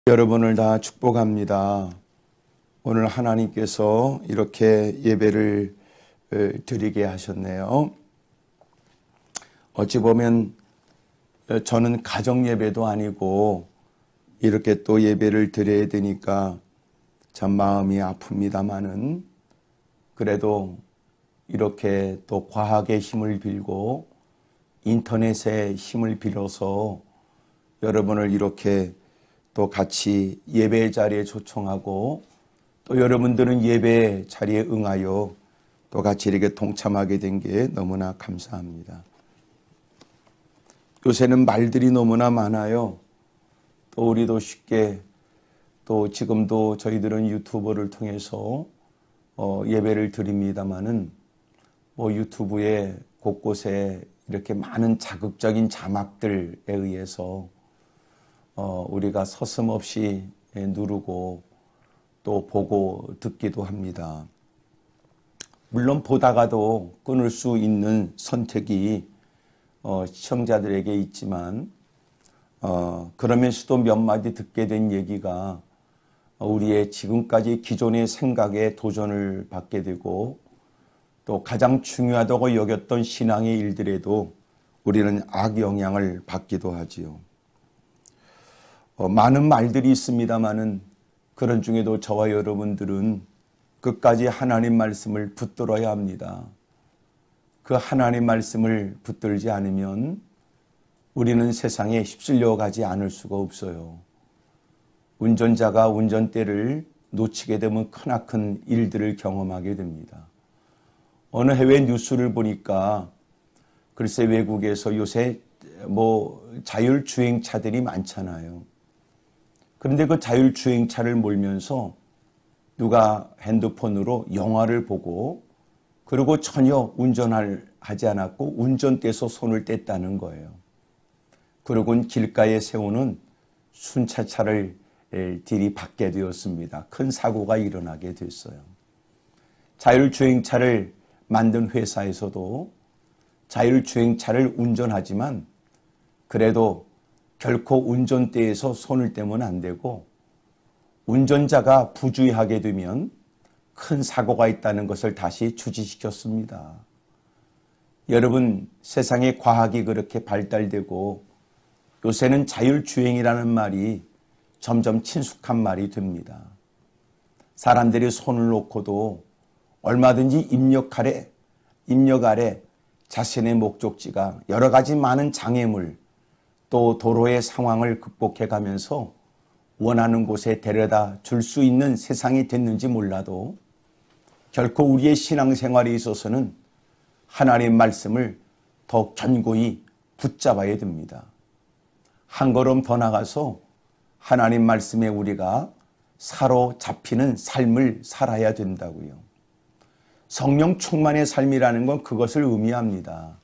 여러분을 다 축복합니다. 오늘 하나님께서 이렇게 예배를 드리게 하셨네요. 어찌 보면 저는 가정 예배도 아니고 이렇게 또 예배를 드려야 되니까 참 마음이 아픕니다마는 그래도 이렇게 또 과학의 힘을 빌고 인터넷의 힘을 빌어서 여러분을 이렇게 또 같이 예배 자리에 초청하고 또 여러분들은 예배 자리에 응하여 또 같이 이렇게 동참하게 된 게 너무나 감사합니다. 요새는 말들이 너무나 많아요. 또 우리도 쉽게 또 지금도 저희들은 유튜브를 통해서 예배를 드립니다마는 유튜브에 곳곳에 이렇게 많은 자극적인 자막들에 의해서 우리가 서슴없이 누르고 또 보고 듣기도 합니다. 물론 보다가도 끊을 수 있는 선택이 시청자들에게 있지만 그러면서도 몇 마디 듣게 된 얘기가 우리의 지금까지 기존의 생각에 도전을 받게 되고 또 가장 중요하다고 여겼던 신앙의 일들에도 우리는 악영향을 받기도 하지요. 많은 말들이 있습니다마는 그런 중에도 저와 여러분들은 끝까지 하나님 말씀을 붙들어야 합니다. 그 하나님 말씀을 붙들지 않으면 우리는 세상에 휩쓸려 가지 않을 수가 없어요. 운전자가 운전대를 놓치게 되면 크나큰 일들을 경험하게 됩니다. 어느 해외 뉴스를 보니까 글쎄 외국에서 요새 자율주행차들이 많잖아요. 그런데 그 자율주행차를 몰면서 누가 핸드폰으로 영화를 보고 그리고 전혀 운전을 하지 않았고 운전대에서 손을 뗐다는 거예요. 그러고는 길가에 세우는 순찰차를 들이받게 되었습니다. 큰 사고가 일어나게 됐어요. 자율주행차를 만든 회사에서도 자율주행차를 운전하지만 그래도 결코 운전대에서 손을 떼면 안 되고 운전자가 부주의하게 되면 큰 사고가 있다는 것을 다시 주지시켰습니다. 여러분, 세상의 과학이 그렇게 발달되고 요새는 자율주행이라는 말이 점점 친숙한 말이 됩니다. 사람들이 손을 놓고도 얼마든지 입력 아래 자신의 목적지가 여러 가지 많은 장애물 또 도로의 상황을 극복해 가면서 원하는 곳에 데려다 줄 수 있는 세상이 됐는지 몰라도 결코 우리의 신앙생활에 있어서는 하나님의 말씀을 더욱 견고히 붙잡아야 됩니다. 한 걸음 더 나가서 하나님 말씀에 우리가 사로잡히는 삶을 살아야 된다고요. 성령 충만의 삶이라는 건 그것을 의미합니다.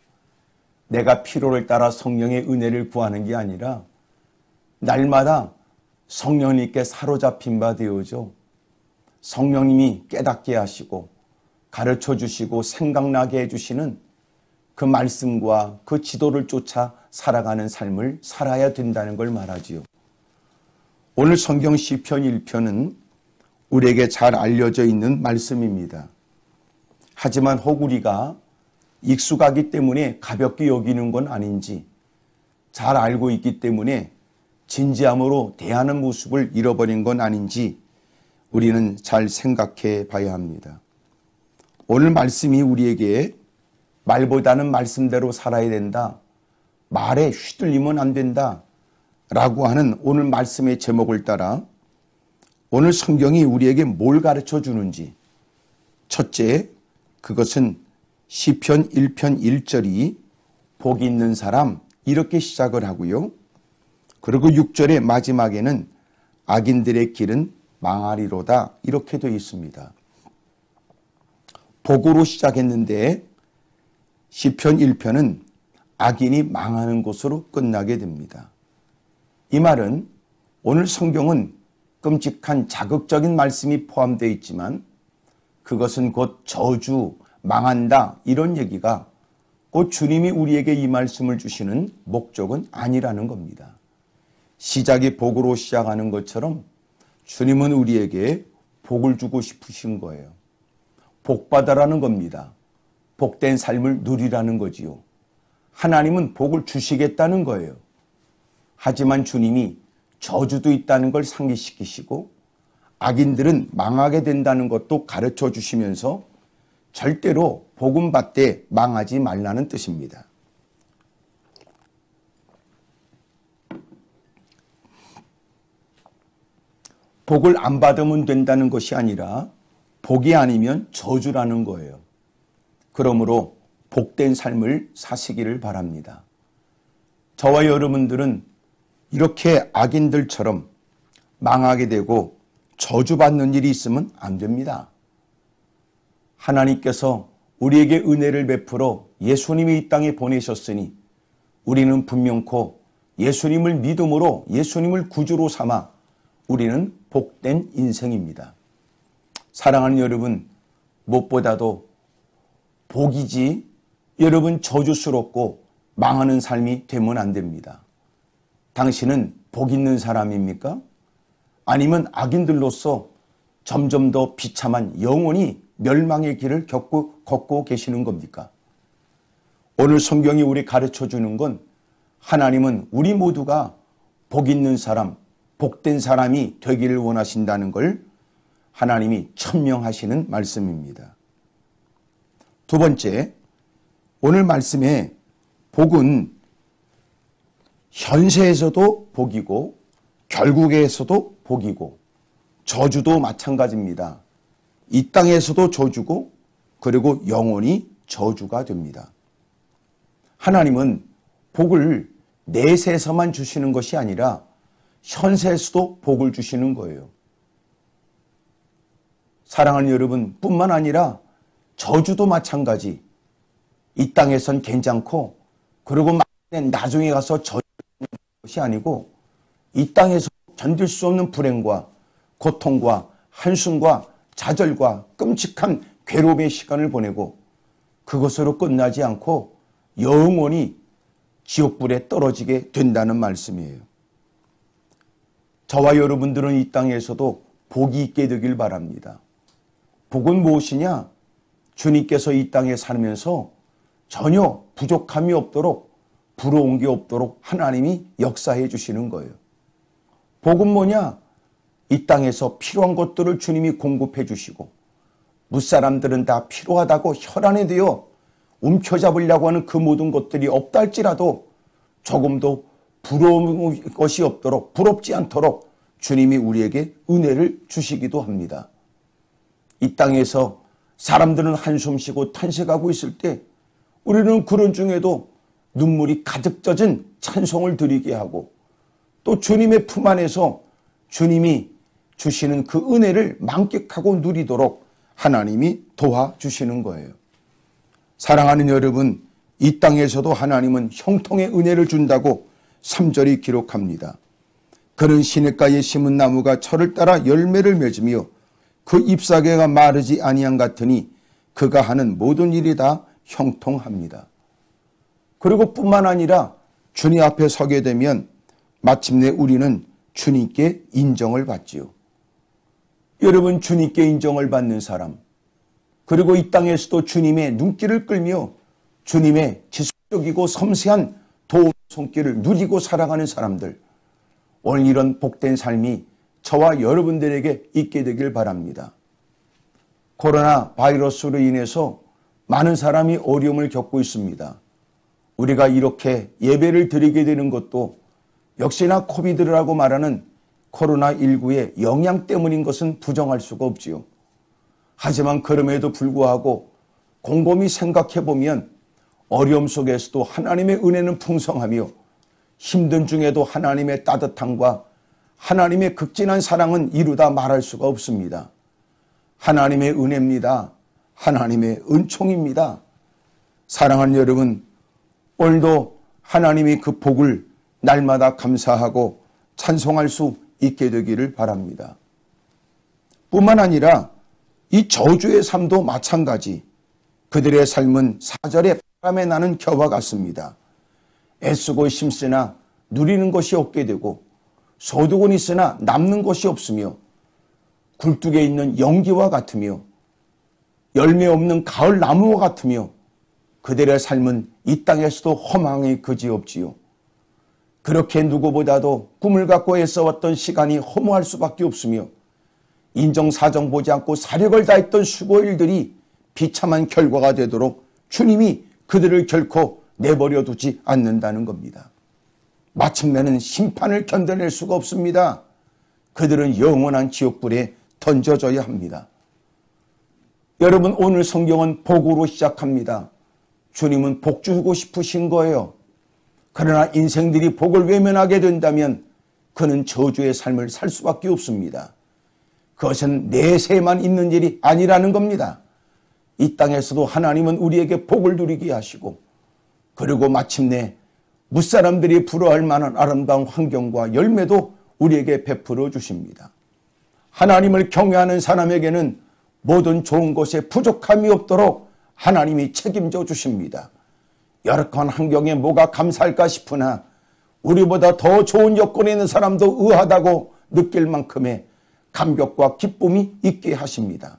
내가 필요를 따라 성령의 은혜를 구하는 게 아니라 날마다 성령님께 사로잡힌 바 되어져 성령님이 깨닫게 하시고 가르쳐 주시고 생각나게 해주시는 그 말씀과 그 지도를 쫓아 살아가는 삶을 살아야 된다는 걸 말하지요. 오늘 성경 시편 1편은 우리에게 잘 알려져 있는 말씀입니다. 하지만 혹 우리가 익숙하기 때문에 가볍게 여기는 건 아닌지 잘 알고 있기 때문에 진지함으로 대하는 모습을 잃어버린 건 아닌지 우리는 잘 생각해 봐야 합니다. 오늘 말씀이 우리에게 말보다는 말씀대로 살아야 된다. 말에 휘둘리면 안 된다. 라고 하는 오늘 말씀의 제목을 따라 오늘 성경이 우리에게 뭘 가르쳐 주는지 첫째, 그것은 시편 1편 1절이 복이 있는 사람 이렇게 시작을 하고요. 그리고 6절의 마지막에는 악인들의 길은 망하리로다 이렇게 되어 있습니다. 복으로 시작했는데 시편 1편은 악인이 망하는 곳으로 끝나게 됩니다. 이 말은 오늘 성경은 끔찍한 자극적인 말씀이 포함되어 있지만 그것은 곧 저주, 망한다 이런 얘기가 곧 주님이 우리에게 이 말씀을 주시는 목적은 아니라는 겁니다. 시작이 복으로 시작하는 것처럼 주님은 우리에게 복을 주고 싶으신 거예요. 복 받아라는 겁니다. 복된 삶을 누리라는 거지요. 하나님은 복을 주시겠다는 거예요. 하지만 주님이 저주도 있다는 걸 상기시키시고 악인들은 망하게 된다는 것도 가르쳐 주시면서 절대로 복음 받되 망하지 말라는 뜻입니다. 복을 안 받으면 된다는 것이 아니라 복이 아니면 저주라는 거예요. 그러므로 복된 삶을 사시기를 바랍니다. 저와 여러분들은 이렇게 악인들처럼 망하게 되고 저주받는 일이 있으면 안 됩니다. 하나님께서 우리에게 은혜를 베풀어 예수님이 이 땅에 보내셨으니 우리는 분명코 예수님을 믿음으로 예수님을 구주로 삼아 우리는 복된 인생입니다. 사랑하는 여러분, 무엇보다도 복이지 여러분 저주스럽고 망하는 삶이 되면 안 됩니다. 당신은 복 있는 사람입니까? 아니면 악인들로서 점점 더 비참한 영원히 멸망의 길을 걷고 계시는 겁니까? 오늘 성경이 우리 가르쳐 주는 건 하나님은 우리 모두가 복 있는 사람, 복된 사람이 되기를 원하신다는 걸 하나님이 천명하시는 말씀입니다. 두 번째, 오늘 말씀에 복은 현세에서도 복이고 결국에서도 복이고 저주도 마찬가지입니다. 이 땅에서도 저주고 그리고 영원히 저주가 됩니다. 하나님은 복을 내세에서만 주시는 것이 아니라 현세에서도 복을 주시는 거예요. 사랑하는 여러분 뿐만 아니라 저주도 마찬가지. 이 땅에선 괜찮고 그리고 나중에 가서 저주는 것이 아니고 이 땅에서 견딜 수 없는 불행과 고통과 한숨과 좌절과 끔찍한 괴로움의 시간을 보내고 그것으로 끝나지 않고 영원히 지옥불에 떨어지게 된다는 말씀이에요. 저와 여러분들은 이 땅에서도 복이 있게 되길 바랍니다. 복은 무엇이냐? 주님께서 이 땅에 살면서 전혀 부족함이 없도록 부러운 게 없도록 하나님이 역사해 주시는 거예요. 복은 뭐냐? 이 땅에서 필요한 것들을 주님이 공급해 주시고 무사람들은 다 필요하다고 혈안에 대어 움켜잡으려고 하는 그 모든 것들이 없다 할지라도 조금도 부러운 것이 없도록 부럽지 않도록 주님이 우리에게 은혜를 주시기도 합니다. 이 땅에서 사람들은 한숨 쉬고 탄식하고 있을 때 우리는 그런 중에도 눈물이 가득 젖은 찬송을 드리게 하고 또 주님의 품 안에서 주님이 주시는 그 은혜를 만끽하고 누리도록 하나님이 도와주시는 거예요. 사랑하는 여러분, 이 땅에서도 하나님은 형통의 은혜를 준다고 3절이 기록합니다. 그는 시냇가에 심은 나무가 철을 따라 열매를 맺으며 그 잎사귀가 마르지 아니한 같으니 그가 하는 모든 일이 다 형통합니다. 그리고 뿐만 아니라 주님 앞에 서게 되면 마침내 우리는 주님께 인정을 받지요. 여러분, 주님께 인정을 받는 사람, 그리고 이 땅에서도 주님의 눈길을 끌며 주님의 지속적이고 섬세한 도움 손길을 누리고 살아가는 사람들, 오늘 이런 복된 삶이 저와 여러분들에게 있게 되길 바랍니다. 코로나 바이러스로 인해서 많은 사람이 어려움을 겪고 있습니다. 우리가 이렇게 예배를 드리게 되는 것도 역시나 코비드라고 말하는 코로나19의 영향 때문인 것은 부정할 수가 없지요. 하지만 그럼에도 불구하고 곰곰이 생각해 보면 어려움 속에서도 하나님의 은혜는 풍성하며 힘든 중에도 하나님의 따뜻함과 하나님의 극진한 사랑은 이루다 말할 수가 없습니다. 하나님의 은혜입니다. 하나님의 은총입니다. 사랑하는 여러분, 오늘도 하나님이 그 복을 날마다 감사하고 찬송할 수 있게 되기를 바랍니다. 뿐만 아니라 이 저주의 삶도 마찬가지. 그들의 삶은 4절에 바람에 나는 겨와 같습니다. 애쓰고 심쓰나 누리는 것이 없게 되고 소득은 있으나 남는 것이 없으며 굴뚝에 있는 연기와 같으며 열매 없는 가을 나무와 같으며 그들의 삶은 이 땅에서도 허망이 그지없지요. 그렇게 누구보다도 꿈을 갖고 애써왔던 시간이 허무할 수밖에 없으며 인정사정 보지 않고 사력을 다했던 수고일들이 비참한 결과가 되도록 주님이 그들을 결코 내버려 두지 않는다는 겁니다. 마침내는 심판을 견뎌낼 수가 없습니다. 그들은 영원한 지옥불에 던져져야 합니다. 여러분, 오늘 성경은 복으로 시작합니다. 주님은 복 주고 싶으신 거예요. 그러나 인생들이 복을 외면하게 된다면 그는 저주의 삶을 살 수밖에 없습니다. 그것은 내세만 있는 일이 아니라는 겁니다. 이 땅에서도 하나님은 우리에게 복을 누리게 하시고 그리고 마침내 무사람들이 부러워할 만한 아름다운 환경과 열매도 우리에게 베풀어 주십니다. 하나님을 경외하는 사람에게는 모든 좋은 것에 부족함이 없도록 하나님이 책임져 주십니다. 열악한 환경에 뭐가 감사할까 싶으나 우리보다 더 좋은 여건에 있는 사람도 의하다고 느낄 만큼의 감격과 기쁨이 있게 하십니다.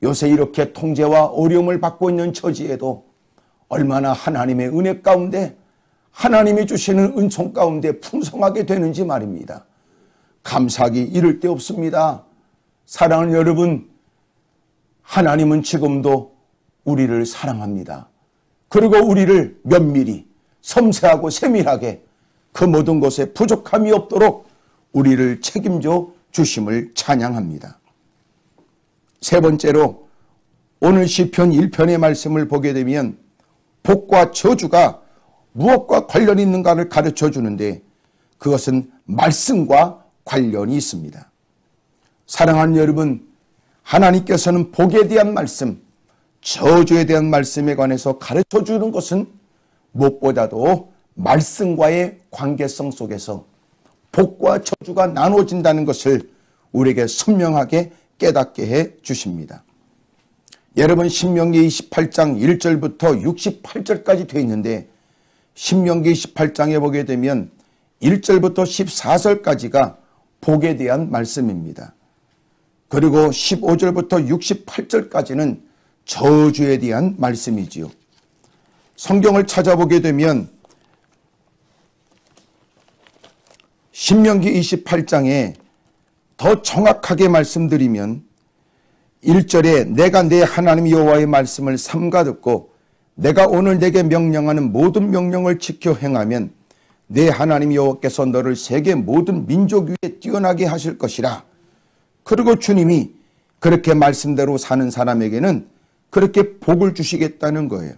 요새 이렇게 통제와 어려움을 받고 있는 처지에도 얼마나 하나님의 은혜 가운데 하나님이 주시는 은총 가운데 풍성하게 되는지 말입니다. 감사하기 이를 데 없습니다. 사랑하는 여러분, 하나님은 지금도 우리를 사랑합니다. 그리고 우리를 면밀히 섬세하고 세밀하게 그 모든 것에 부족함이 없도록 우리를 책임져 주심을 찬양합니다. 세 번째로 오늘 시편 1편의 말씀을 보게 되면 복과 저주가 무엇과 관련이 있는가를 가르쳐 주는데 그것은 말씀과 관련이 있습니다. 사랑하는 여러분, 하나님께서는 복에 대한 말씀, 저주에 대한 말씀에 관해서 가르쳐 주는 것은 무엇보다도 말씀과의 관계성 속에서 복과 저주가 나눠진다는 것을 우리에게 선명하게 깨닫게 해 주십니다. 여러분, 신명기 28장 1절부터 68절까지 되어 있는데 신명기 28장에 보게 되면 1절부터 14절까지가 복에 대한 말씀입니다. 그리고 15절부터 68절까지는 저주에 대한 말씀이지요. 성경을 찾아보게 되면 신명기 28장에 더 정확하게 말씀드리면 1절에 내가 내 하나님 여호와의 말씀을 삼가 듣고 내가 오늘 내게 명령하는 모든 명령을 지켜 행하면 내 하나님 여호와께서 너를 세계 모든 민족 위에 뛰어나게 하실 것이라. 그리고 주님이 그렇게 말씀대로 사는 사람에게는 그렇게 복을 주시겠다는 거예요.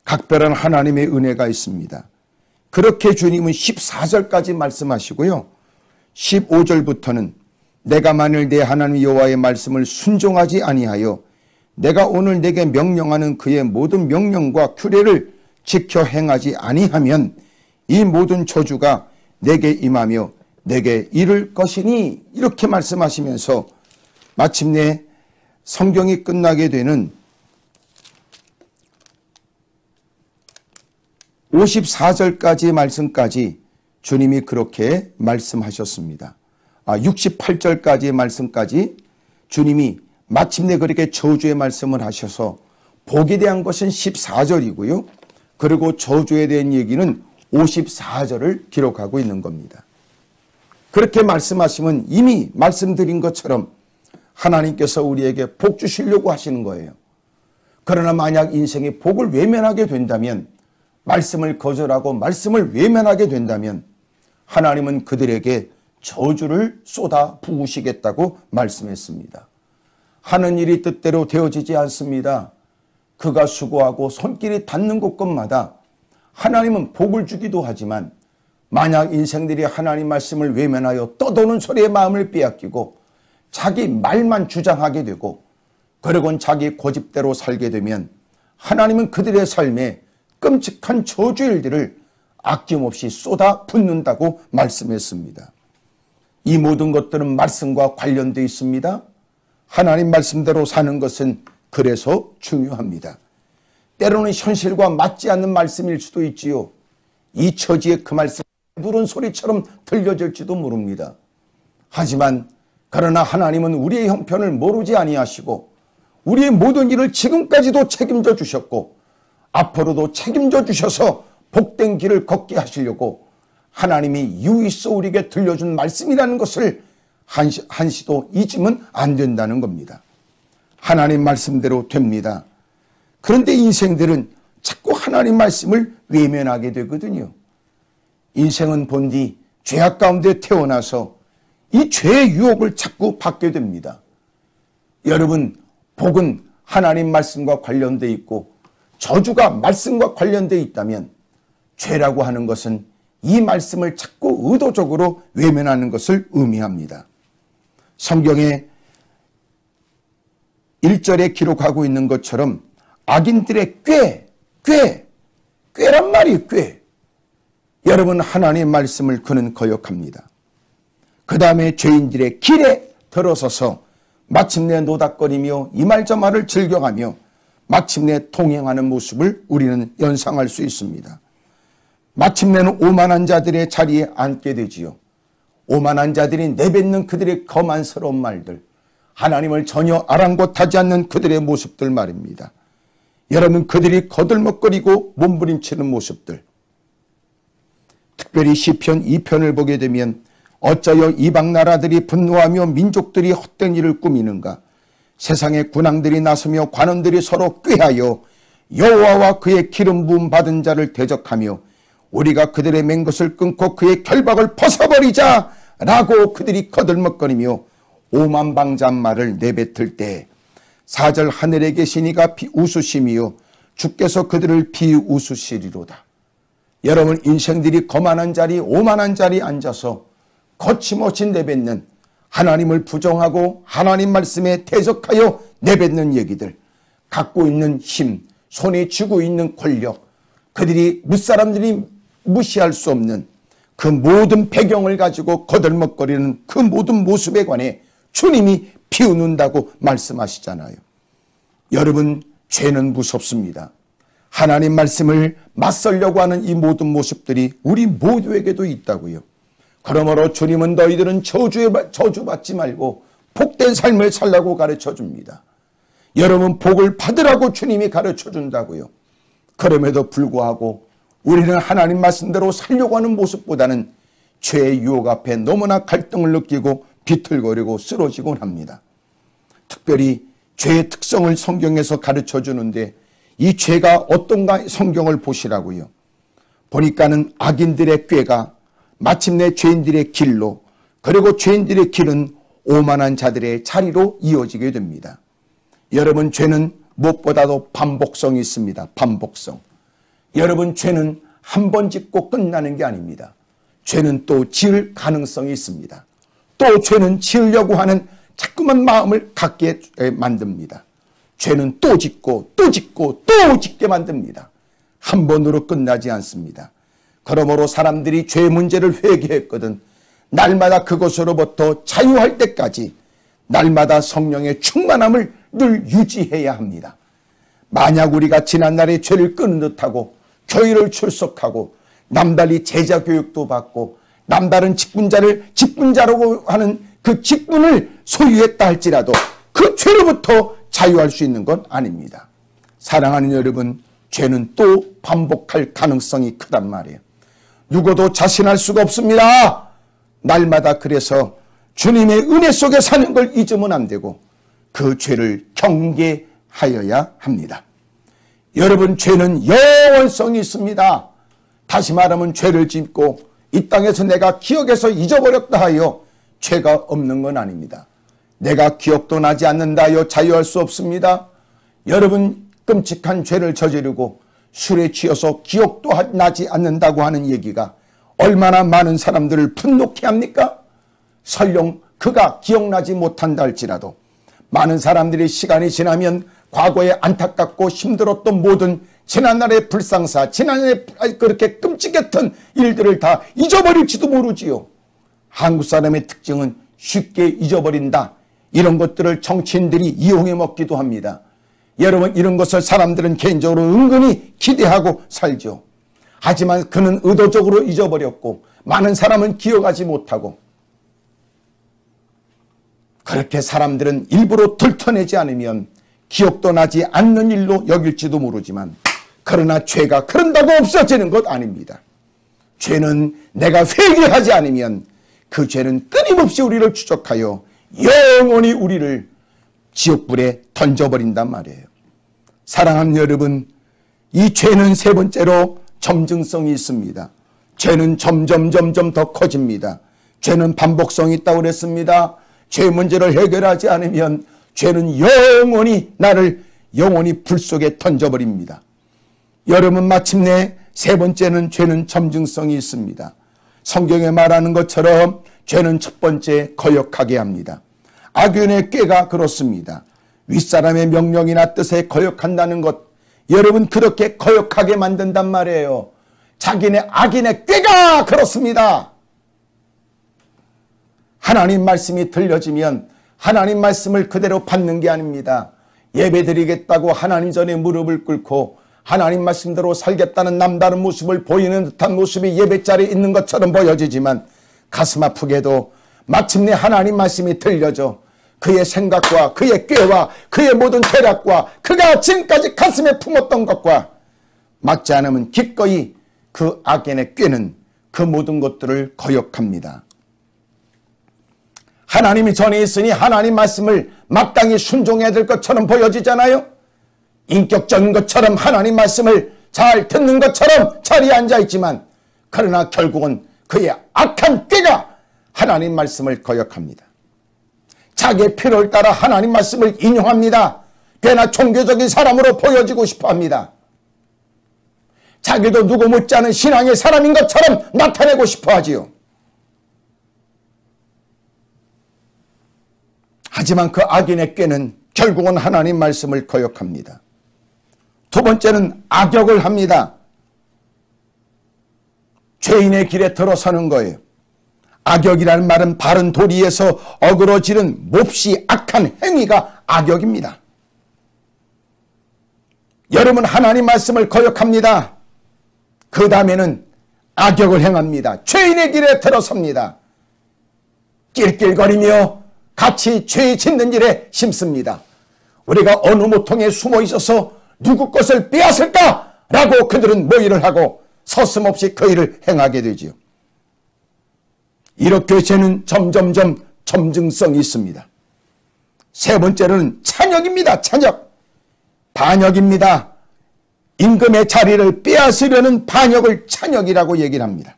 각별한 하나님의 은혜가 있습니다. 그렇게 주님은 14절까지 말씀하시고요. 15절부터는 내가 만일 내 하나님 여호와의 말씀을 순종하지 아니하여 내가 오늘 내게 명령하는 그의 모든 명령과 규례를 지켜 행하지 아니하면 이 모든 저주가 내게 임하며 내게 이를 것이니, 이렇게 말씀하시면서 마침내 성경이 끝나게 되는 54절까지의 말씀까지 주님이 그렇게 말씀하셨습니다. 68절까지의 말씀까지 주님이 마침내 그렇게 저주의 말씀을 하셔서 복에 대한 것은 14절이고요. 그리고 저주에 대한 얘기는 54절을 기록하고 있는 겁니다. 그렇게 말씀하시면 이미 말씀드린 것처럼 하나님께서 우리에게 복 주시려고 하시는 거예요. 그러나 만약 인생의 복을 외면하게 된다면, 말씀을 거절하고 말씀을 외면하게 된다면 하나님은 그들에게 저주를 쏟아 부으시겠다고 말씀했습니다. 하는 일이 뜻대로 되어지지 않습니다. 그가 수고하고 손길이 닿는 곳곳마다 하나님은 복을 주기도 하지만 만약 인생들이 하나님 말씀을 외면하여 떠도는 소리에 마음을 빼앗기고 자기 말만 주장하게 되고 그리고는 자기 고집대로 살게 되면 하나님은 그들의 삶에 끔찍한 저주일들을 아낌없이 쏟아 붓는다고 말씀했습니다. 이 모든 것들은 말씀과 관련되어 있습니다. 하나님 말씀대로 사는 것은 그래서 중요합니다. 때로는 현실과 맞지 않는 말씀일 수도 있지요. 이 처지에 그 말씀 부른 소리처럼 들려질지도 모릅니다. 하지만 그러나 하나님은 우리의 형편을 모르지 아니하시고 우리의 모든 일을 지금까지도 책임져 주셨고 앞으로도 책임져 주셔서 복된 길을 걷게 하시려고 하나님이 유의서 우리에게 들려준 말씀이라는 것을 한시도 잊으면 안 된다는 겁니다. 하나님 말씀대로 됩니다. 그런데 인생들은 자꾸 하나님 말씀을 외면하게 되거든요. 인생은 본디 죄악 가운데 태어나서 이 죄의 유혹을 자꾸 받게 됩니다. 여러분, 복은 하나님 말씀과 관련되어 있고 저주가 말씀과 관련되어 있다면 죄라고 하는 것은 이 말씀을 자꾸 의도적으로 외면하는 것을 의미합니다. 성경에 1절에 기록하고 있는 것처럼 악인들의 꾀란 말이 꾀. 여러분, 하나님의 말씀을 그는 거역합니다. 그 다음에 죄인들의 길에 들어서서 마침내 노닥거리며 이 말 저 말을 즐겨가며 마침내 동행하는 모습을 우리는 연상할 수 있습니다. 마침내는 오만한 자들의 자리에 앉게 되지요. 오만한 자들이 내뱉는 그들의 거만스러운 말들, 하나님을 전혀 아랑곳하지 않는 그들의 모습들 말입니다. 여러분, 그들이 거들먹거리고 몸부림치는 모습들, 특별히 시편 2편을 보게 되면 어쩌여 이방 나라들이 분노하며 민족들이 헛된 일을 꾸미는가. 세상의 군왕들이 나서며 관원들이 서로 꾀하여 여호와와 그의 기름 부음 받은 자를 대적하며 우리가 그들의 맹것을 끊고 그의 결박을 벗어버리자 라고 그들이 거들먹거리며 오만방자한 말을 내뱉을 때 4절 하늘에 계신 이가 웃으심이요 주께서 그들을 비웃으시리로다. 여러분, 인생들이 거만한 자리, 오만한 자리에 앉아서 거침없이 내뱉는, 하나님을 부정하고 하나님 말씀에 대적하여 내뱉는 얘기들, 갖고 있는 힘, 손에 쥐고 있는 권력, 그들이 무사람들이 무시할 수 없는 그 모든 배경을 가지고 거들먹거리는 그 모든 모습에 관해 주님이 비웃는다고 말씀하시잖아요. 여러분, 죄는 무섭습니다. 하나님 말씀을 맞설려고 하는 이 모든 모습들이 우리 모두에게도 있다고요. 그러므로 주님은 너희들은 저주받지 말고 복된 삶을 살라고 가르쳐줍니다. 여러분, 복을 받으라고 주님이 가르쳐준다고요. 그럼에도 불구하고 우리는 하나님 말씀대로 살려고 하는 모습보다는 죄의 유혹 앞에 너무나 갈등을 느끼고 비틀거리고 쓰러지곤 합니다. 특별히 죄의 특성을 성경에서 가르쳐주는데 이 죄가 어떤가 성경을 보시라고요. 보니까는 악인들의 꾀가 마침내 죄인들의 길로, 그리고 죄인들의 길은 오만한 자들의 자리로 이어지게 됩니다. 여러분, 죄는 무엇보다도 반복성이 있습니다. 반복성. 여러분, 죄는 한 번 짓고 끝나는 게 아닙니다. 죄는 또 지을 가능성이 있습니다. 또 죄는 지으려고 하는 자꾸만 마음을 갖게 만듭니다. 죄는 또 짓고 또 짓고 또 짓게 만듭니다. 한 번으로 끝나지 않습니다. 그러므로 사람들이 죄 문제를 회개했거든 날마다 그것으로부터 자유할 때까지 날마다 성령의 충만함을 늘 유지해야 합니다. 만약 우리가 지난날의 죄를 끊은 듯하고 교회를 출석하고 남달리 제자 교육도 받고 남다른 직분자라고 하는 그 직분을 소유했다 할지라도 그 죄로부터 자유할 수 있는 건 아닙니다. 사랑하는 여러분, 죄는 또 반복할 가능성이 크단 말이에요. 누구도 자신할 수가 없습니다. 날마다 그래서 주님의 은혜 속에 사는 걸 잊으면 안 되고 그 죄를 경계하여야 합니다. 여러분, 죄는 영원성이 있습니다. 다시 말하면 죄를 짓고 이 땅에서 내가 기억해서 잊어버렸다 하여 죄가 없는 건 아닙니다. 내가 기억도 나지 않는다 하여 자유할 수 없습니다. 여러분, 끔찍한 죄를 저지르고 술에 취해서 기억도 나지 않는다고 하는 얘기가 얼마나 많은 사람들을 분노케 합니까? 설령 그가 기억나지 못한다 할지라도 많은 사람들이 시간이 지나면 과거에 안타깝고 힘들었던 모든 지난날의 불상사, 지난날에 그렇게 끔찍했던 일들을 다 잊어버릴지도 모르지요. 한국 사람의 특징은 쉽게 잊어버린다. 이런 것들을 정치인들이 이용해 먹기도 합니다. 여러분, 이런 것을 사람들은 개인적으로 은근히 기대하고 살죠. 하지만 그는 의도적으로 잊어버렸고 많은 사람은 기억하지 못하고 그렇게 사람들은 일부러 들춰내지 않으면 기억도 나지 않는 일로 여길지도 모르지만 그러나 죄가 그런다고 없어지는 것 아닙니다. 죄는 내가 회개하지 않으면 그 죄는 끊임없이 우리를 추적하여 영원히 우리를 지옥불에 던져버린단 말이에요. 사랑하는 여러분, 이 죄는 세 번째로 점증성이 있습니다. 죄는 점점 더 커집니다. 죄는 반복성이 있다고 그랬습니다. 죄 문제를 해결하지 않으면 죄는 영원히 나를 영원히 불 속에 던져버립니다. 여러분, 마침내 세 번째는 죄는 점증성이 있습니다. 성경에 말하는 것처럼 죄는 첫 번째 거역하게 합니다. 악인의 꾀가 그렇습니다. 윗사람의 명령이나 뜻에 거역한다는 것, 여러분 그렇게 거역하게 만든단 말이에요. 자기네 악인의 꾀가 그렇습니다. 하나님 말씀이 들려지면 하나님 말씀을 그대로 받는 게 아닙니다. 예배드리겠다고 하나님 전에 무릎을 꿇고 하나님 말씀대로 살겠다는 남다른 모습을 보이는 듯한 모습이 예배자리에 있는 것처럼 보여지지만 가슴 아프게도 마침내 하나님 말씀이 들려져 그의 생각과 그의 꾀와 그의 모든 계략과 그가 지금까지 가슴에 품었던 것과 맞지 않으면 기꺼이 그 악인의 꾀는 그 모든 것들을 거역합니다. 하나님이 전에 있으니 하나님 말씀을 마땅히 순종해야 될 것처럼 보여지잖아요. 인격적인 것처럼 하나님 말씀을 잘 듣는 것처럼 자리에 앉아있지만 그러나 결국은 그의 악한 꾀가 하나님 말씀을 거역합니다. 자기의 필요를 따라 하나님 말씀을 인용합니다. 꽤나 종교적인 사람으로 보여지고 싶어합니다. 자기도 누구 못지않은 신앙의 사람인 것처럼 나타내고 싶어하지요. 하지만 그 악인의 꾀는 결국은 하나님 말씀을 거역합니다. 두 번째는 악역을 합니다. 죄인의 길에 들어서는 거예요. 악역이라는 말은 바른 도리에서 어그러지는 몹시 악한 행위가 악역입니다. 여러분, 하나님 말씀을 거역합니다. 그 다음에는 악역을 행합니다. 죄인의 길에 들어섭니다. 낄낄거리며 같이 죄 짓는 일에 심습니다. 우리가 어느 모퉁이에 숨어 있어서 누구 것을 빼앗을까라고 그들은 모의를 하고 서슴없이 그 일을 행하게 되지요. 이렇게 죄는 점점점 점증성이 있습니다. 세 번째로는 찬역입니다. 찬역. 반역입니다. 임금의 자리를 빼앗으려는 반역을 찬역이라고 얘기를 합니다.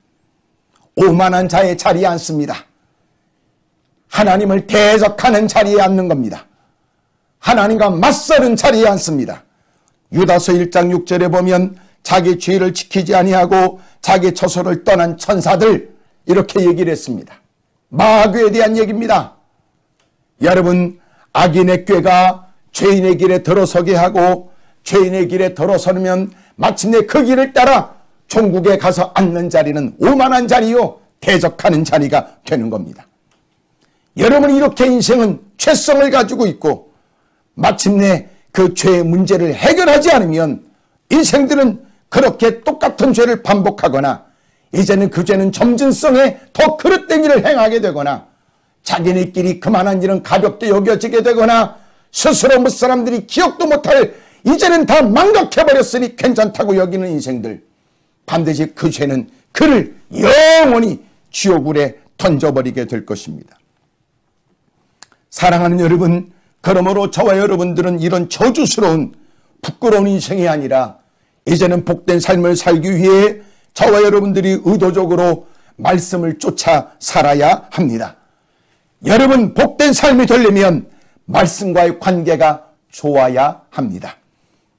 오만한 자의 자리에 앉습니다. 하나님을 대적하는 자리에 앉는 겁니다. 하나님과 맞서는 자리에 앉습니다. 유다서 1장 6절에 보면 자기 죄를 지키지 아니하고 자기 처소를 떠난 천사들 이렇게 얘기를 했습니다. 마귀에 대한 얘기입니다. 여러분, 악인의 꾀가 죄인의 길에 들어서게 하고 죄인의 길에 들어서면 마침내 그 길을 따라 종국에 가서 앉는 자리는 오만한 자리요 대적하는 자리가 되는 겁니다. 여러분, 이렇게 인생은 죄성을 가지고 있고 마침내 그 죄의 문제를 해결하지 않으면 인생들은 그렇게 똑같은 죄를 반복하거나 이제는 그 죄는 점진성에 더 그릇된 일을 행하게 되거나 자기네끼리 그만한 일은 가볍게 여겨지게 되거나 스스로 몇 사람들이 기억도 못할 이제는 다 망각해버렸으니 괜찮다고 여기는 인생들, 반드시 그 죄는 그를 영원히 지옥불에 던져버리게 될 것입니다. 사랑하는 여러분, 그러므로 저와 여러분들은 이런 저주스러운 부끄러운 인생이 아니라 이제는 복된 삶을 살기 위해 저와 여러분들이 의도적으로 말씀을 쫓아 살아야 합니다. 여러분, 복된 삶이 되려면 말씀과의 관계가 좋아야 합니다.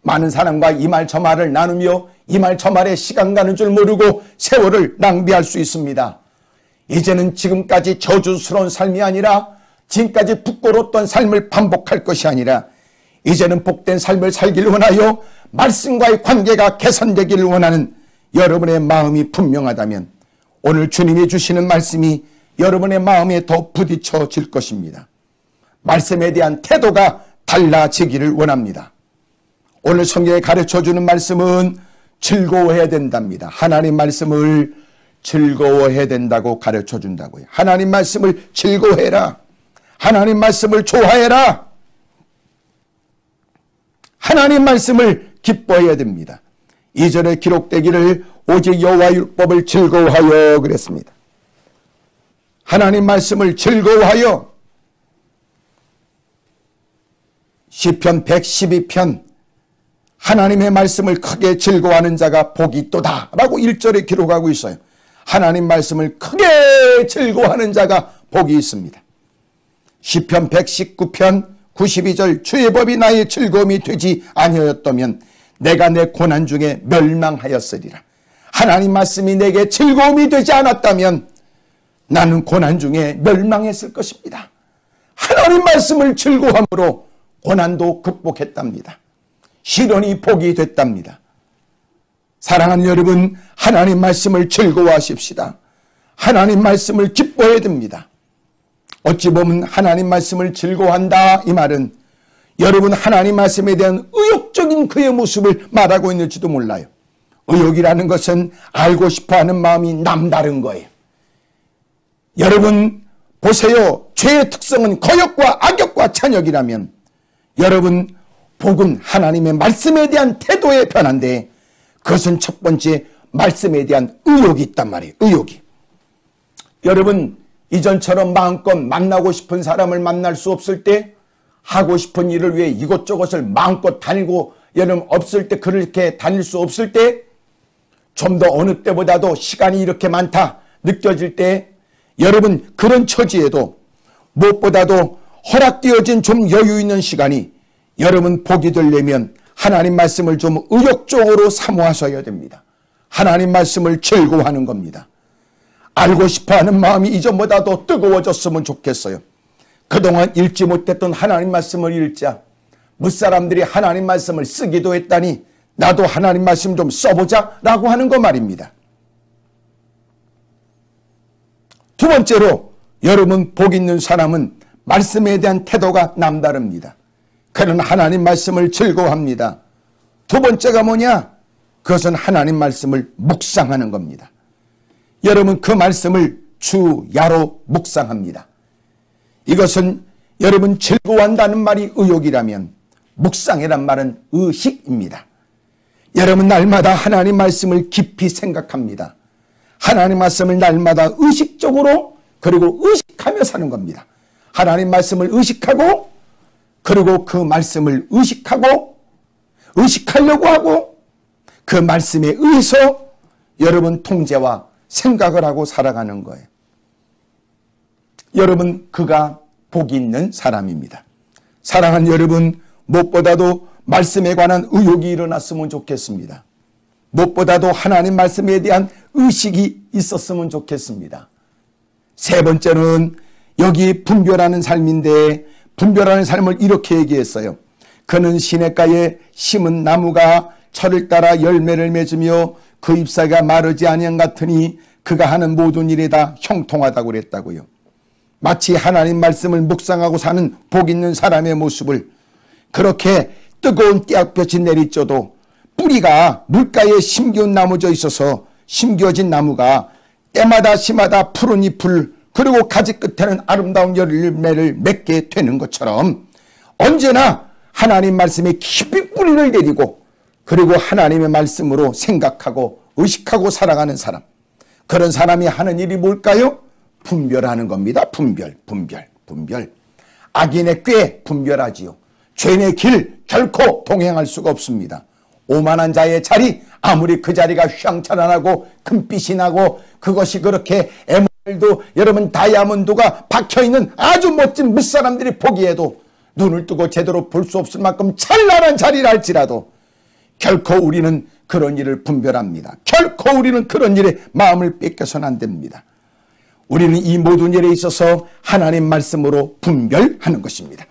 많은 사람과 이 말 저 말을 나누며 이 말 저 말에 시간 가는 줄 모르고 세월을 낭비할 수 있습니다. 이제는 지금까지 저주스러운 삶이 아니라 지금까지 부끄러웠던 삶을 반복할 것이 아니라 이제는 복된 삶을 살기를 원하여 말씀과의 관계가 개선되기를 원하는 여러분의 마음이 분명하다면 오늘 주님이 주시는 말씀이 여러분의 마음에 더 부딪혀질 것입니다. 말씀에 대한 태도가 달라지기를 원합니다. 오늘 성경에 가르쳐주는 말씀은 즐거워해야 된답니다. 하나님 말씀을 즐거워해야 된다고 가르쳐 준다고요. 하나님 말씀을 즐거워해라. 하나님 말씀을 좋아해라. 하나님 말씀을 기뻐해야 됩니다. 2절에 기록되기를 오직 여호와 율법을 즐거워하여 그랬습니다. 하나님 말씀을 즐거워하여. 시편 112편 하나님의 말씀을 크게 즐거워하는 자가 복이 있도다 라고 1절에 기록하고 있어요. 하나님 말씀을 크게 즐거워하는 자가 복이 있습니다. 시편 119편 92절 주의 법이 나의 즐거움이 되지 아니하였다면 내가 내 고난 중에 멸망하였으리라. 하나님 말씀이 내게 즐거움이 되지 않았다면 나는 고난 중에 멸망했을 것입니다. 하나님 말씀을 즐거워함으로 고난도 극복했답니다. 시련이 복이 됐답니다. 사랑하는 여러분, 하나님 말씀을 즐거워하십시다. 하나님 말씀을 기뻐해야 됩니다. 어찌 보면 하나님 말씀을 즐거워한다 이 말은 여러분 하나님 말씀에 대한 의욕적인 그의 모습을 말하고 있는지도 몰라요. 의욕이라는 것은 알고 싶어하는 마음이 남다른 거예요. 여러분 보세요. 죄의 특성은 거역과 악역과 찬역이라면 여러분 복은 하나님의 말씀에 대한 태도의 변화인데 그것은 첫 번째 말씀에 대한 의욕이 있단 말이에요. 의욕이. 여러분 이전처럼 마음껏 만나고 싶은 사람을 만날 수 없을 때 하고 싶은 일을 위해 이곳저곳을 마음껏 다니고 여러분 없을 때 그렇게 다닐 수 없을 때 좀 더 어느 때보다도 시간이 이렇게 많다 느껴질 때 여러분 그런 처지에도 무엇보다도 허락되어진 좀 여유 있는 시간이 여러분 복이 되려면 하나님 말씀을 좀 의욕적으로 사모하셔야 됩니다. 하나님 말씀을 즐거워하는 겁니다. 알고 싶어하는 마음이 이전보다도 뜨거워졌으면 좋겠어요. 그동안 읽지 못했던 하나님 말씀을 읽자. 무사람들이 하나님 말씀을 쓰기도 했다니 나도 하나님 말씀 좀 써보자 라고 하는 거 말입니다. 두 번째로 여러분 복 있는 사람은 말씀에 대한 태도가 남다릅니다. 그는 하나님 말씀을 즐거워합니다. 두 번째가 뭐냐? 그것은 하나님 말씀을 묵상하는 겁니다. 여러분 그 말씀을 주야로 묵상합니다. 이것은 여러분 즐거워한다는 말이 의욕이라면 묵상이란 말은 의식입니다. 여러분 날마다 하나님 말씀을 깊이 생각합니다. 하나님 말씀을 날마다 의식적으로 그리고 의식하며 사는 겁니다. 하나님 말씀을 의식하고 그리고 그 말씀을 의식하고 의식하려고 하고 그 말씀에 의해서 여러분 통제와 생각을 하고 살아가는 거예요. 여러분 그가 복이 있는 사람입니다. 사랑하는 여러분 무엇보다도 말씀에 관한 의욕이 일어났으면 좋겠습니다. 무엇보다도 하나님 말씀에 대한 의식이 있었으면 좋겠습니다. 세 번째는 여기 분별하는 삶인데 분별하는 삶을 이렇게 얘기했어요. 그는 시냇가에 심은 나무가 철을 따라 열매를 맺으며 그 잎사귀가 마르지 아니한 같으니 그가 하는 모든 일에 다 형통하다고 그랬다고요. 마치 하나님 말씀을 묵상하고 사는 복 있는 사람의 모습을 그렇게 뜨거운 떼약볕이 내리쬐도 뿌리가 물가에 심기운 나무져 있어서 심겨진 나무가 때마다 시마다 푸른 잎을 그리고 가지 끝에는 아름다운 열매를 맺게 되는 것처럼 언제나 하나님 말씀에 깊이 뿌리를 내리고 그리고 하나님의 말씀으로 생각하고 의식하고 살아가는 사람, 그런 사람이 하는 일이 뭘까요? 분별하는 겁니다. 분별. 악인의 꾀 분별하지요. 죄인의 길 결코 동행할 수가 없습니다. 오만한 자의 자리, 아무리 그 자리가 휘황찬란하고 금빛이 나고 그것이 그렇게 에메랄드 여러분 다이아몬드가 박혀있는 아주 멋진 무사람들이 보기에도 눈을 뜨고 제대로 볼 수 없을 만큼 찬란한 자리라 할지라도 결코 우리는 그런 일을 분별합니다. 결코 우리는 그런 일에 마음을 뺏겨서는 안 됩니다. 우리는 이 모든 일에 있어서 하나님 말씀으로 분별하는 것입니다.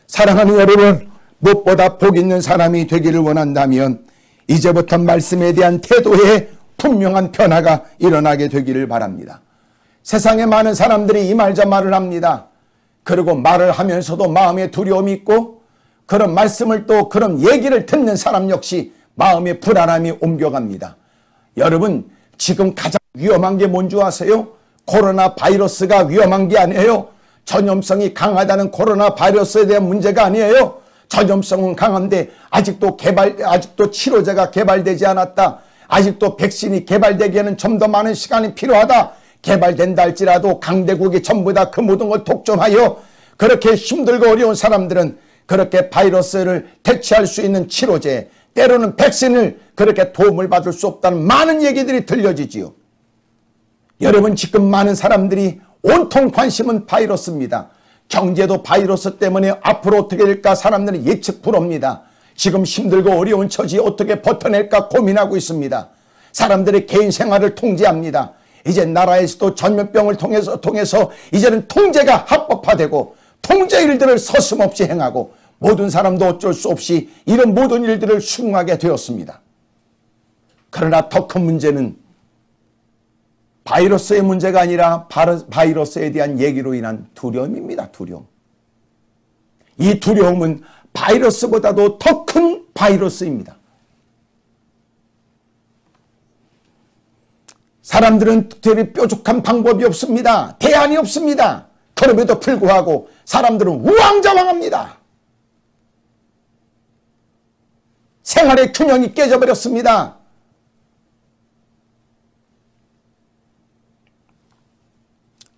사랑하는 여러분, 무엇보다 복 있는 사람이 되기를 원한다면 이제부터 말씀에 대한 태도에 분명한 변화가 일어나게 되기를 바랍니다. 세상에 많은 사람들이 이 말 저 말을 합니다. 그리고 말을 하면서도 마음에 두려움이 있고 그런 말씀을 또 그런 얘기를 듣는 사람 역시 마음의 불안함이 옮겨갑니다. 여러분 지금 가장 위험한 게 뭔지 아세요? 코로나 바이러스가 위험한 게 아니에요. 전염성이 강하다는 코로나 바이러스에 대한 문제가 아니에요. 전염성은 강한데 아직도 치료제가 개발되지 않았다. 아직도 백신이 개발되기에는 좀 더 많은 시간이 필요하다. 개발된다 할지라도 강대국이 전부 다 그 모든 걸 독점하여 그렇게 힘들고 어려운 사람들은 그렇게 바이러스를 대체할 수 있는 치료제, 때로는 백신을 그렇게 도움을 받을 수 없다는 많은 얘기들이 들려지지요. 여러분, 지금 많은 사람들이 온통 관심은 바이러스입니다. 경제도 바이러스 때문에 앞으로 어떻게 될까 사람들은 예측 불허입니다. 지금 힘들고 어려운 처지 어떻게 버텨낼까 고민하고 있습니다. 사람들의 개인 생활을 통제합니다. 이제 나라에서도 전염병을 통해서 이제는 통제가 합법화되고 통제 일들을 서슴없이 행하고 모든 사람도 어쩔 수 없이 이런 모든 일들을 수긍하게 되었습니다. 그러나 더 큰 문제는 바이러스의 문제가 아니라 바이러스에 대한 얘기로 인한 두려움입니다. 두려움. 이 두려움은 바이러스보다도 더 큰 바이러스입니다. 사람들은 특별히 뾰족한 방법이 없습니다. 대안이 없습니다. 그럼에도 불구하고 사람들은 우왕좌왕합니다. 생활의 균형이 깨져버렸습니다.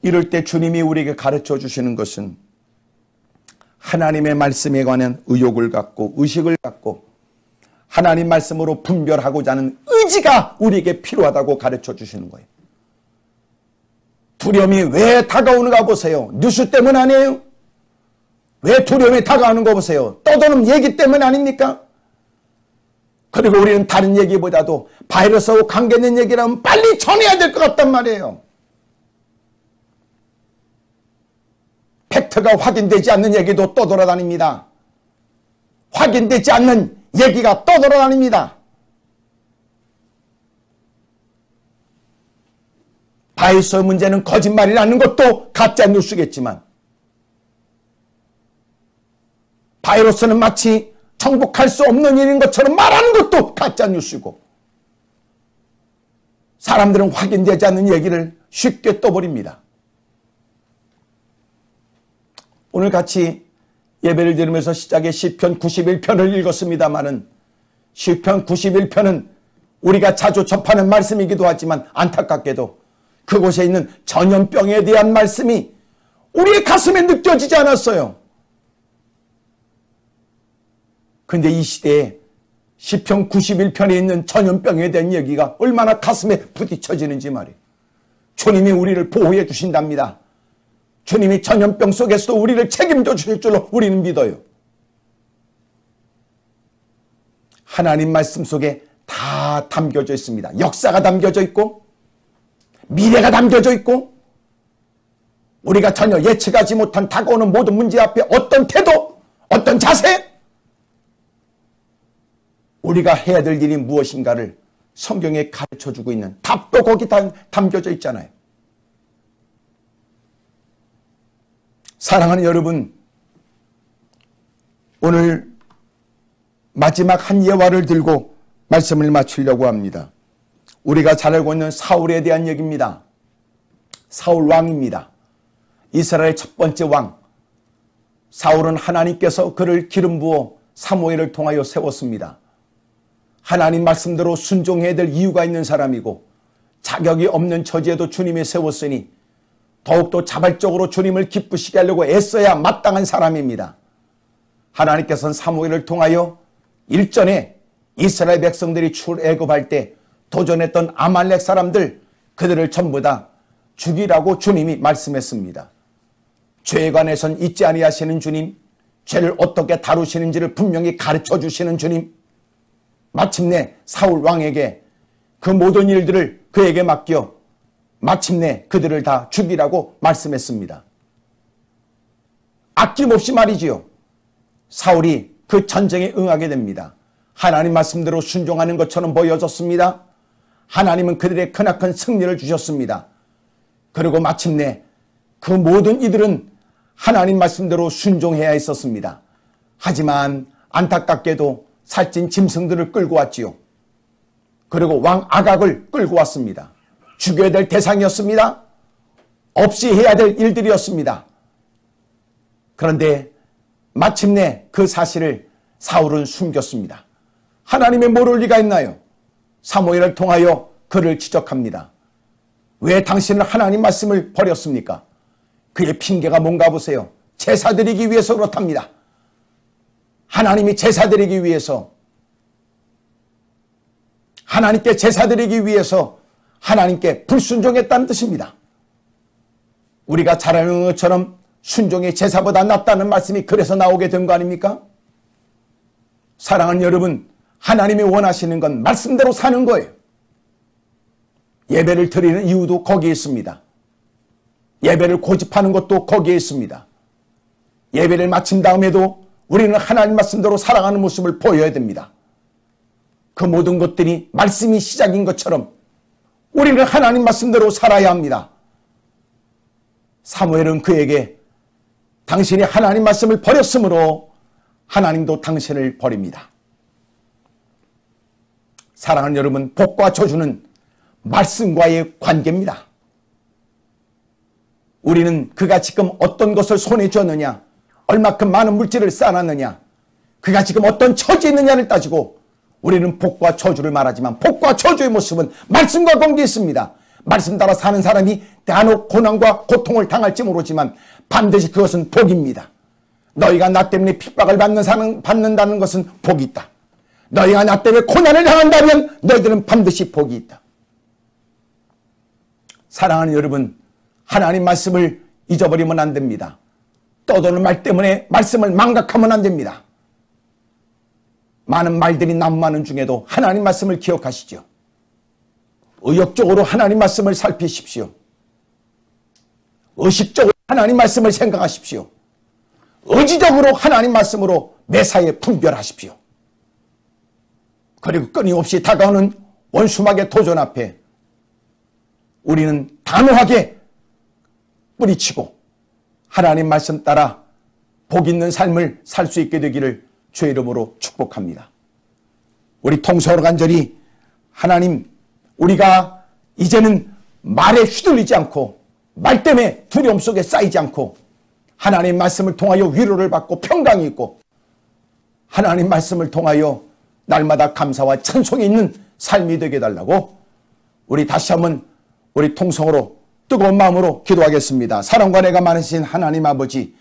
이럴 때 주님이 우리에게 가르쳐 주시는 것은 하나님의 말씀에 관한 의욕을 갖고 의식을 갖고 하나님 말씀으로 분별하고자 하는 의지가 우리에게 필요하다고 가르쳐 주시는 거예요. 두려움이 왜 다가오는가 보세요. 뉴스 때문 아니에요? 왜 두려움이 다가오는 거 보세요. 떠도는 얘기 때문 아닙니까? 그리고 우리는 다른 얘기보다도 바이러스하고 관계된 얘기라면 빨리 전해야 될 것 같단 말이에요. 팩트가 확인되지 않는 얘기도 떠돌아다닙니다. 확인되지 않는 얘기가 떠돌아다닙니다. 바이러스 문제는 거짓말이라는 것도 가짜 뉴스겠지만 바이러스는 마치 정복할 수 없는 일인 것처럼 말하는 것도 가짜 뉴스고 사람들은 확인되지 않는 얘기를 쉽게 떠버립니다. 오늘 같이 예배를 드리면서 시작에 시편 91편을 읽었습니다마는 시편 91편은 우리가 자주 접하는 말씀이기도 하지만 안타깝게도 그곳에 있는 전염병에 대한 말씀이 우리의 가슴에 느껴지지 않았어요. 근데 이 시대에 시편 91편에 있는 전염병에 대한 얘기가 얼마나 가슴에 부딪혀지는지 말이에요. 주님이 우리를 보호해 주신답니다. 주님이 전염병 속에서도 우리를 책임져 주실 줄로 우리는 믿어요. 하나님 말씀 속에 다 담겨져 있습니다. 역사가 담겨져 있고 미래가 담겨져 있고 우리가 전혀 예측하지 못한 다가오는 모든 문제 앞에 어떤 태도, 어떤 자세, 우리가 해야 될 일이 무엇인가를 성경에 가르쳐주고 있는 답도 거기 다 담겨져 있잖아요. 사랑하는 여러분, 오늘 마지막 한 예화를 들고 말씀을 마치려고 합니다. 우리가 잘 알고 있는 사울에 대한 얘기입니다. 사울 왕입니다. 이스라엘의 첫 번째 왕. 사울은 하나님께서 그를 기름 부어 사무엘을 통하여 세웠습니다. 하나님 말씀대로 순종해야 될 이유가 있는 사람이고 자격이 없는 처지에도 주님이 세웠으니 더욱더 자발적으로 주님을 기쁘시게 하려고 애써야 마땅한 사람입니다. 하나님께서는 사무엘을 통하여 일전에 이스라엘 백성들이 출애굽할 때 도전했던 아말렉 사람들 그들을 전부 다 죽이라고 주님이 말씀했습니다. 죄에 관해선 잊지 아니하시는 주님, 죄를 어떻게 다루시는지를 분명히 가르쳐 주시는 주님, 마침내 사울 왕에게 그 모든 일들을 그에게 맡겨 마침내 그들을 다 죽이라고 말씀했습니다. 아낌없이 말이지요. 사울이 그 전쟁에 응하게 됩니다. 하나님 말씀대로 순종하는 것처럼 보여졌습니다. 하나님은 그들의 크나큰 승리를 주셨습니다. 그리고 마침내 그 모든 이들은 하나님 말씀대로 순종해야 했었습니다. 하지만 안타깝게도 살찐 짐승들을 끌고 왔지요. 그리고 왕 아각을 끌고 왔습니다. 죽여야 될 대상이었습니다. 없이 해야 될 일들이었습니다. 그런데 마침내 그 사실을 사울은 숨겼습니다. 하나님의 모를 리가 있나요? 사무엘을 통하여 그를 지적합니다. 왜 당신은 하나님 말씀을 버렸습니까? 그의 핑계가 뭔가 보세요. 제사 드리기 위해서 그렇답니다. 하나님이 제사 드리기 위해서, 하나님께 제사 드리기 위해서 하나님께 불순종했다는 뜻입니다. 우리가 잘 아는 것처럼 순종이 제사보다 낫다는 말씀이 그래서 나오게 된 거 아닙니까? 사랑하는 여러분, 하나님이 원하시는 건 말씀대로 사는 거예요. 예배를 드리는 이유도 거기에 있습니다. 예배를 고집하는 것도 거기에 있습니다. 예배를 마친 다음에도 우리는 하나님 말씀대로 살아가는 모습을 보여야 됩니다. 그 모든 것들이 말씀이 시작인 것처럼 우리는 하나님 말씀대로 살아야 합니다. 사무엘은 그에게 당신이 하나님 말씀을 버렸으므로 하나님도 당신을 버립니다. 사랑하는 여러분, 복과 저주는 말씀과의 관계입니다. 우리는 그가 지금 어떤 것을 손에 쥐었느냐, 얼마큼 많은 물질을 쌓아놨느냐, 그가 지금 어떤 처지에 있느냐를 따지고 우리는 복과 저주를 말하지만 복과 저주의 모습은 말씀과 관계에 있습니다. 말씀 따라 사는 사람이 간혹 고난과 고통을 당할지 모르지만 반드시 그것은 복입니다. 너희가 나 때문에 핍박을 받는다는 것은 복이 있다. 너희가 나 때문에 고난을 당한다면 너희들은 반드시 복이 있다. 사랑하는 여러분, 하나님 말씀을 잊어버리면 안 됩니다. 떠도는 말 때문에 말씀을 망각하면 안 됩니다. 많은 말들이 난무하는 중에도 하나님 말씀을 기억하시죠. 의욕적으로 하나님 말씀을 살피십시오. 의식적으로 하나님 말씀을 생각하십시오. 의지적으로 하나님 말씀으로 매사에 분별하십시오. 그리고 끊임없이 다가오는 원수막의 도전 앞에 우리는 단호하게 뿌리치고 하나님 말씀 따라 복 있는 삶을 살 수 있게 되기를 주의 이름으로 축복합니다. 우리 통성으로 간절히 하나님, 우리가 이제는 말에 휘둘리지 않고 말 때문에 두려움 속에 쌓이지 않고 하나님 말씀을 통하여 위로를 받고 평강이 있고 하나님 말씀을 통하여 날마다 감사와 찬송이 있는 삶이 되게 해달라고 우리 다시 한번 우리 통성으로 뜨거운 마음으로 기도하겠습니다. 사랑과 내가 많으신 하나님 아버지,